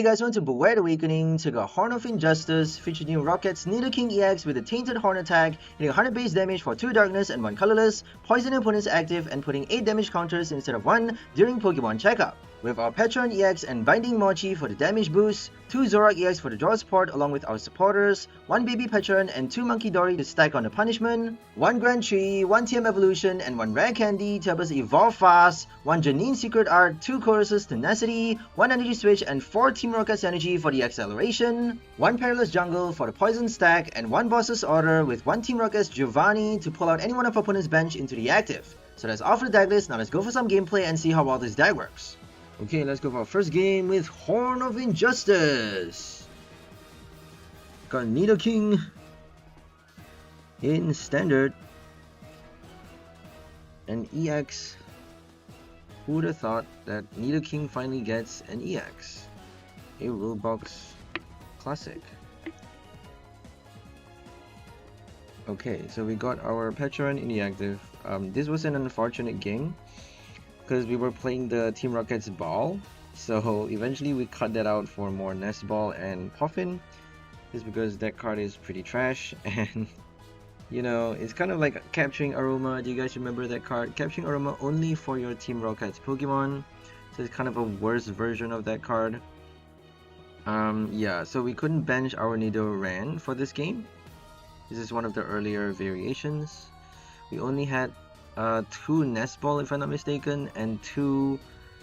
Hey guys, welcome to 𝑽𝒊𝒐𝒍𝒆𝒕 Awakening. Took a Horn of Injustice, featured new Rocket's Nidoking EX with a Tainted Horn attack, hitting 100 base damage for 2 darkness and 1 colorless, poisoning opponents active, and putting 8 damage counters instead of 1 during Pokemon checkup. With our Pecharunt EX and Binding Mochi for the damage boost, 2 Zorua EX for the draw support along with our supporters, 1 Baby Pecharunt and 2 Munkidori to stack on the punishment, 1 Grand Tree, 1 TM Evolution and 1 Rare Candy to help us evolve fast, 1 Janine Secret Art, 2 Choruses Tenacity, 1 Energy Switch and 4 Team Rocket's Energy for the acceleration, 1 Perilous Jungle for the poison stack, and 1 Boss's Order with 1 Team Rocket's Giovanni to pull out any one of our opponent's bench into the active. So that's all for the deck list. Now let's go for some gameplay and see how well this deck works. Okay, let's go for our first game with Horn of Injustice. Got Nidoking in Standard. And EX. Who would have thought that Nidoking finally gets an EX? A rule box classic. Okay, so we got our Pecharunt in the active. This was an unfortunate game because we were playing the Team Rocket's Ball, so eventually we cut that out for more Nest Ball and Poffin, just because that card is pretty trash. And you know, it's kind of like Capturing Aroma. Do you guys remember that card? Capturing Aroma only for your Team Rocket's Pokemon, so it's kind of a worse version of that card. Yeah, so we couldn't bench our Nidoran for this game. This is one of the earlier variations. We only had 2 Nest Ball if I'm not mistaken, and 2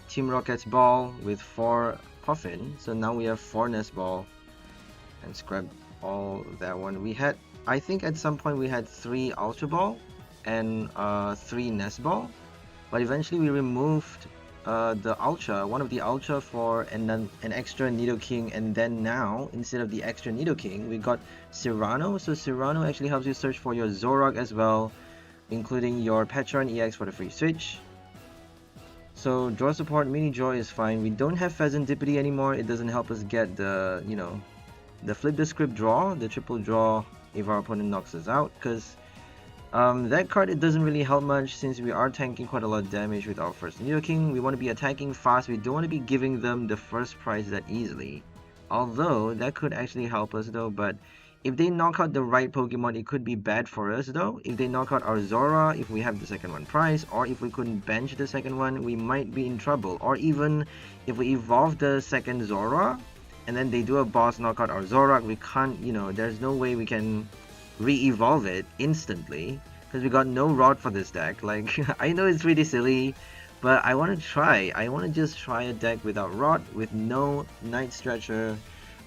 Team Rocket's Ball with 4 Poffin. So now we have 4 Nest Ball and scrap all that one. We had, I think at some point we had 3 Ultra Ball and 3 Nest Ball, but eventually we removed the Ultra, one of the Ultra for an extra Nidoking, and then now instead of the extra Nidoking we got Cyrano. So Cyrano actually helps you search for your Zorua as well, including your Pecharunt EX for the free switch. So draw support, mini draw is fine. We don't have 𝑽𝒊𝒐𝒍𝒕 anymore. It doesn't help us get the, you know, the flip the script draw, the triple draw if our opponent knocks us out, because that card, it doesn't really help much since we are tanking quite a lot of damage with our first Nidoking. We want to be attacking fast. We don't want to be giving them the first prize that easily, although that could actually help us though. But if they knock out the right Pokemon, it could be bad for us though. If they knock out our Zorua, if we have the second one prize, or if we couldn't bench the second one, we might be in trouble. Or even if we evolve the second Zorua and then they do a boss knockout our Zorua, we can't, you know, there's no way we can re-evolve it instantly because we got no rod for this deck. Like, I know it's really silly, but I want to try. I want to just try a deck without rod, with no Night Stretcher.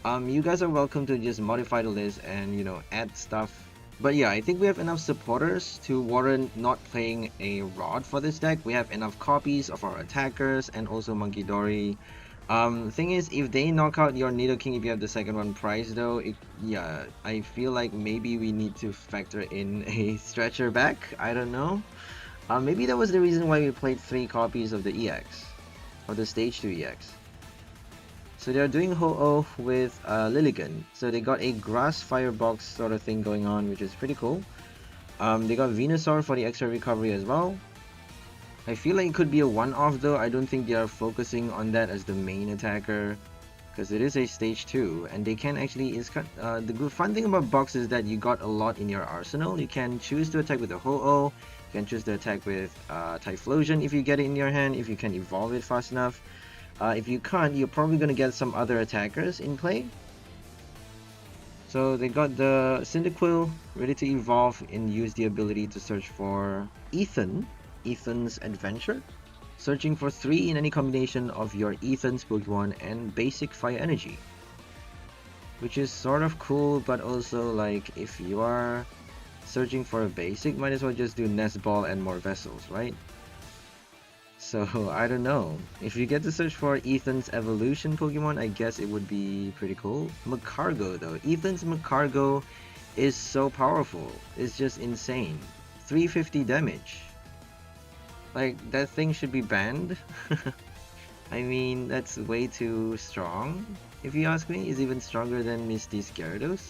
You guys are welcome to just modify the list and, you know, add stuff. But yeah, I think we have enough supporters to warrant not playing a rod for this deck. We have enough copies of our attackers and also Munkidori. Thing is, if they knock out your Nidoking, if you have the second one prize though, yeah, I feel like maybe we need to factor in a stretcher back. I don't know. Maybe that was the reason why we played 3 copies of the EX, or the stage 2 EX. So they're doing Ho-Oh with Lilligant. So they got a grass firebox sort of thing going on, which is pretty cool. They got Venusaur for the extra recovery as well. I feel like it could be a one-off though. I don't think they are focusing on that as the main attacker, because it is a stage 2 and they can actually, the good fun thing about box is that you got a lot in your arsenal. You can choose to attack with a Ho-Oh, you can choose to attack with Typhlosion if you get it in your hand, if you can evolve it fast enough. If you can't, you're probably going to get some other attackers in play. So they got the Cyndaquil ready to evolve and use the ability to search for Ethan's Adventure. Searching for 3 in any combination of your Ethan's Pokemon and basic Fire Energy. Which is sort of cool, but also like if you are searching for a basic, might as well just do Nest Ball and more vessels, right? So I don't know. If you get to search for Ethan's evolution Pokemon, I guess it would be pretty cool. Magcargo though. Ethan's Magcargo is so powerful. It's just insane. 350 damage. Like, that thing should be banned. I mean, that's way too strong, if you ask me. It's even stronger than Misty's Gyarados.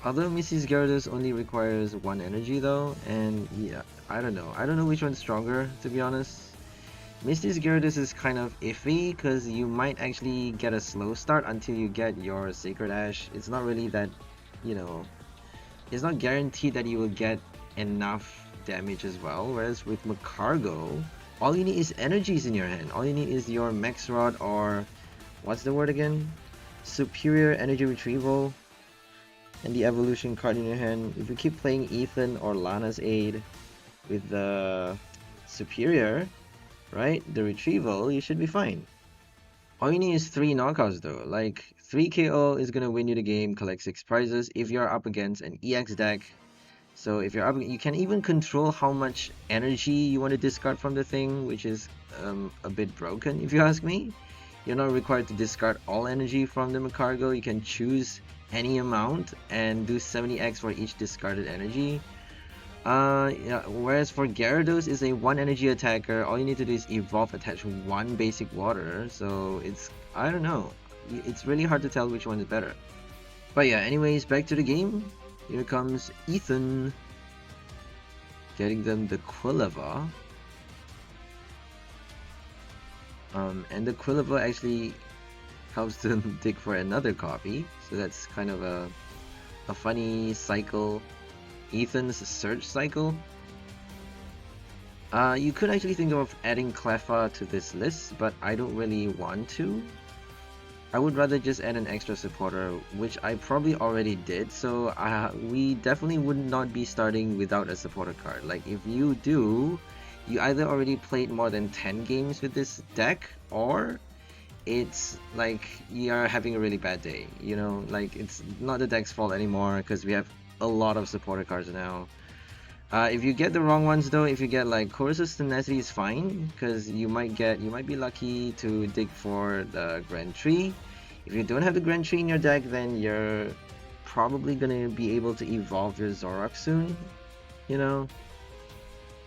Although Misty's Gyarados only requires 1 energy though, and yeah, I don't know which one's stronger, to be honest. Misty's Gyarados is kind of iffy because you might actually get a slow start until you get your Sacred Ash. It's not really that, you know, it's not guaranteed that you will get enough damage as well. Whereas with Magcargo, all you need is energies in your hand. All you need is your Max Rod or, what's the word again? Superior Energy Retrieval and the Evolution card in your hand. If you keep playing Ethan or Lana's Aid with the Superior, right, the Retrieval, you should be fine. All you need is 3 knockouts though. Like 3 KO is gonna win you the game, collect 6 prizes if you're up against an EX deck. So if you're up, you can even control how much energy you want to discard from the thing, which is a bit broken if you ask me. You're not required to discard all energy from the Magcargo. You can choose any amount and do 70x for each discarded energy. Yeah, whereas for Gyarados is a 1 energy attacker, all you need to do is evolve, attach 1 basic water, so it's, I don't know, it's really hard to tell which one is better. But yeah, anyways, back to the game. Here comes Ethan, getting them the Quilava. And the Quilava actually helps them dig for another copy, so that's kind of a funny cycle. Ethan's search cycle. You could actually think of adding Cleffa to this list, but I don't really want to. I would rather just add an extra supporter, which I probably already did, so we definitely would not be starting without a supporter card. Like if you do, you either already played more than 10 games with this deck, or it's like you are having a really bad day, you know, like it's not the deck's fault anymore because we have a lot of supporter cards now. If you get the wrong ones though, if you get like Colress's Tenacity is fine because you might be lucky to dig for the Grand Tree. If you don't have the Grand Tree in your deck, then you're probably gonna be able to evolve your Zoroark soon, you know.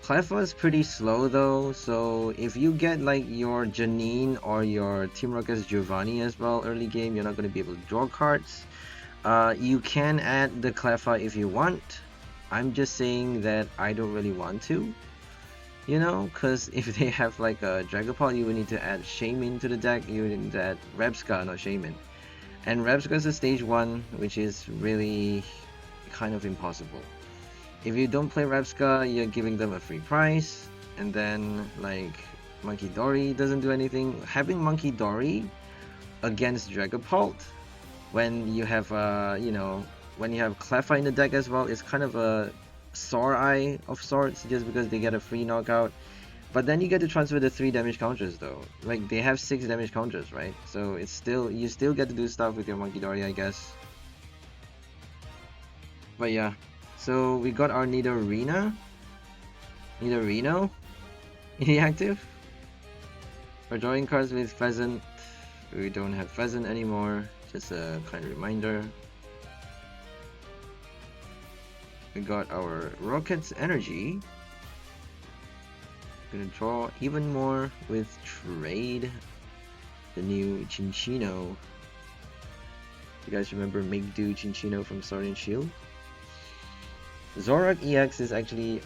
Cleffa is pretty slow though, so if you get like your Janine or your Team Rocket's Giovanni as well early game, you're not gonna be able to draw cards. You can add the Cleffa if you want. I'm just saying that I don't really want to, you know, because if they have like a Dragapult, you would need to add Shaman to the deck. You would need to add Rebsca, not Shaman. And Rebsca is a stage 1, which is really kind of impossible. If you don't play Rebsca, you're giving them a free prize, and then like Munkidori doesn't do anything. Having Munkidori against Dragapult when you have you know, when you have Cleffa in the deck as well, is kind of a sore eye of sorts, just because they get a free knockout. But then you get to transfer the 3 damage counters though. Like they have 6 damage counters, right? So it's still, you still get to do stuff with your Munkidori, I guess. But yeah, so we got our Nidorino in the active. We're drawing cards with Pheasant. We don't have Pheasant anymore, just a kind of reminder. We got our Rocket's Energy. Gonna draw even more with Trade, the new Chinchino. You guys remember Make Do Chinchino from Sword and Shield? Zoroark EX is actually,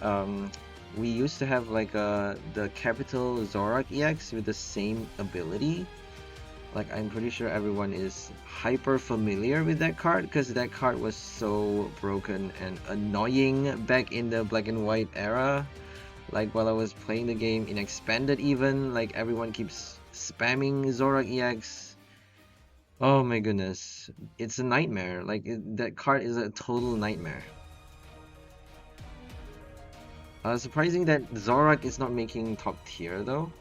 we used to have like the capital Zoroark EX with the same ability. Like I'm pretty sure everyone is hyper familiar with that card because that card was so broken and annoying back in the black and white era. Like while I was playing the game in expanded even, like everyone keeps spamming Zoroark EX. Oh my goodness, it's a nightmare. Like that card is a total nightmare. Surprising that Zoroark is not making top tier though,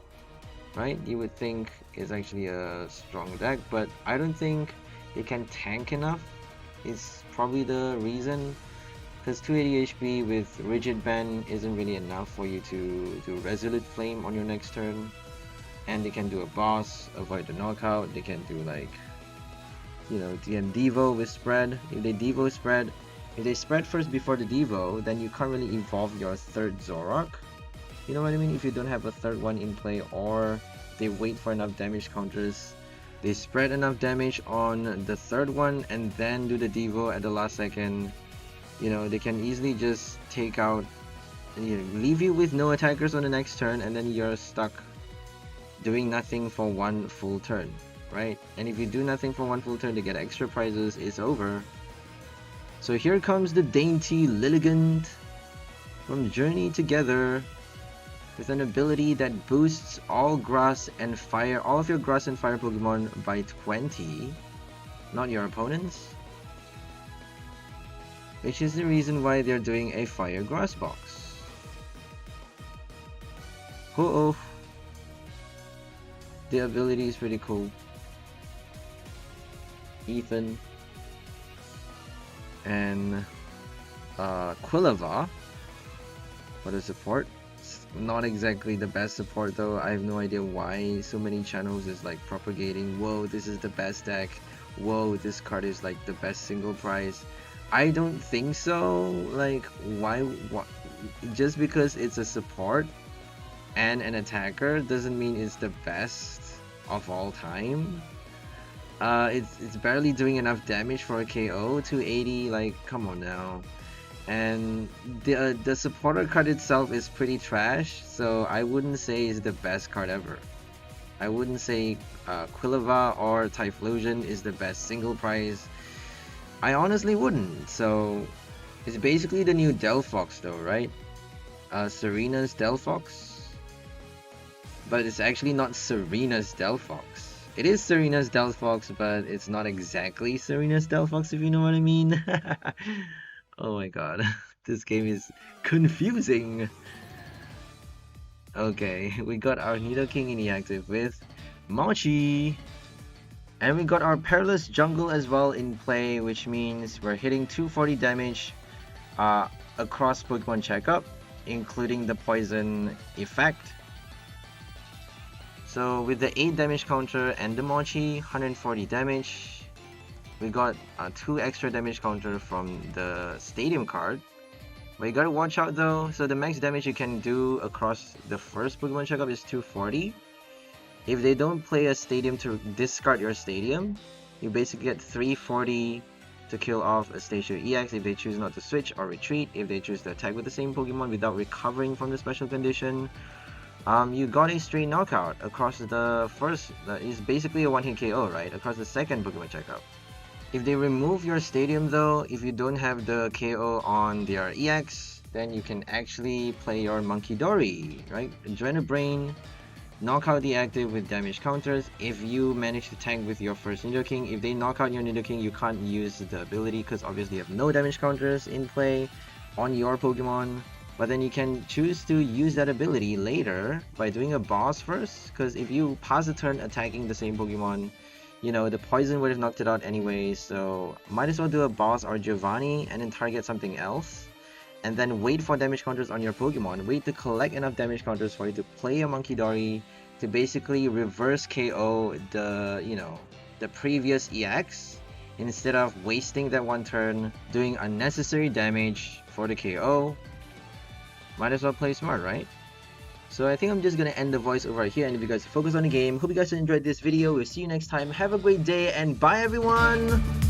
right? You would think it's actually a strong deck, but I don't think they can tank enough. It's probably the reason, because 280 HP with Rigid Band isn't really enough for you to do Resolute Flame on your next turn. And they can do a boss, avoid the knockout. They can do like, you know, Devo with spread. If they Devo spread, if they spread first before the Devo, then you can't really evolve your third Zoroark. You know what I mean? If you don't have a third one in play, or they wait for enough damage counters, they spread enough damage on the third one and then do the Devo at the last second, you know, they can easily just take out, you know, leave you with no attackers on the next turn, and then you're stuck doing nothing for one full turn, right? And if you do nothing for one full turn to get extra prizes, it's over. So here comes the dainty Lilligant from Journey Together with an ability that boosts all grass and fire, all of your grass and fire Pokemon by 20, not your opponents. Which is the reason why they're doing a fire grass box. Oh, the ability is pretty cool. Ethan and Quilava for the support. It's not exactly the best support though. I have no idea why so many channels is like propagating, whoa, this is the best deck, whoa, this card is like the best single prize. I don't think so. Like, why just because it's a support and an attacker doesn't mean it's the best of all time. It's barely doing enough damage for a KO. 280, like, come on now. And the supporter card itself is pretty trash, so I wouldn't say it's the best card ever. I wouldn't say Quilava or Typhlosion is the best single prize. I honestly wouldn't. So it's basically the new Delphox though, right? Serena's Delphox, but it's actually not Serena's Delphox. It is Serena's Delphox, but it's not exactly Serena's Delphox, if you know what I mean. Oh my god, this game is confusing. Okay, we got our Nidoking inactive with Mochi. And we got our Perilous Jungle as well in play, which means we're hitting 240 damage across Pokemon Checkup, including the poison effect. So with the 8 damage counter and the Mochi, 140 damage. We got 2 extra damage counter from the Stadium card. But you gotta watch out though, so the max damage you can do across the first Pokemon Checkup is 240. If they don't play a Stadium to discard your Stadium, you basically get 340 to kill off a Station EX if they choose not to switch or retreat. If they choose to attack with the same Pokemon without recovering from the special condition, you got a straight knockout across the first. It's basically a one-hit KO, right? Across the second Pokemon Checkup. If they remove your Stadium though, if you don't have the KO on their EX, then you can actually play your Munkidori, right? Adrenal Brain, knock out the active with damage counters. If you manage to tank with your first Nidoking, if they knock out your Nidoking, you can't use the ability because obviously you have no damage counters in play on your Pokemon. But then you can choose to use that ability later by doing a boss first, because if you pass a turn attacking the same Pokemon, you know, the poison would have knocked it out anyway, so might as well do a boss or Giovanni and then target something else. And then wait for damage counters on your Pokemon. Wait to collect enough damage counters for you to play a Munkidori to basically reverse KO the, you know, the previous EX instead of wasting that one turn doing unnecessary damage for the KO. Might as well play smart, right? So I think I'm just gonna end the voice over here and if you guys focus on the game. Hope you guys enjoyed this video. We'll see you next time. Have a great day and bye everyone!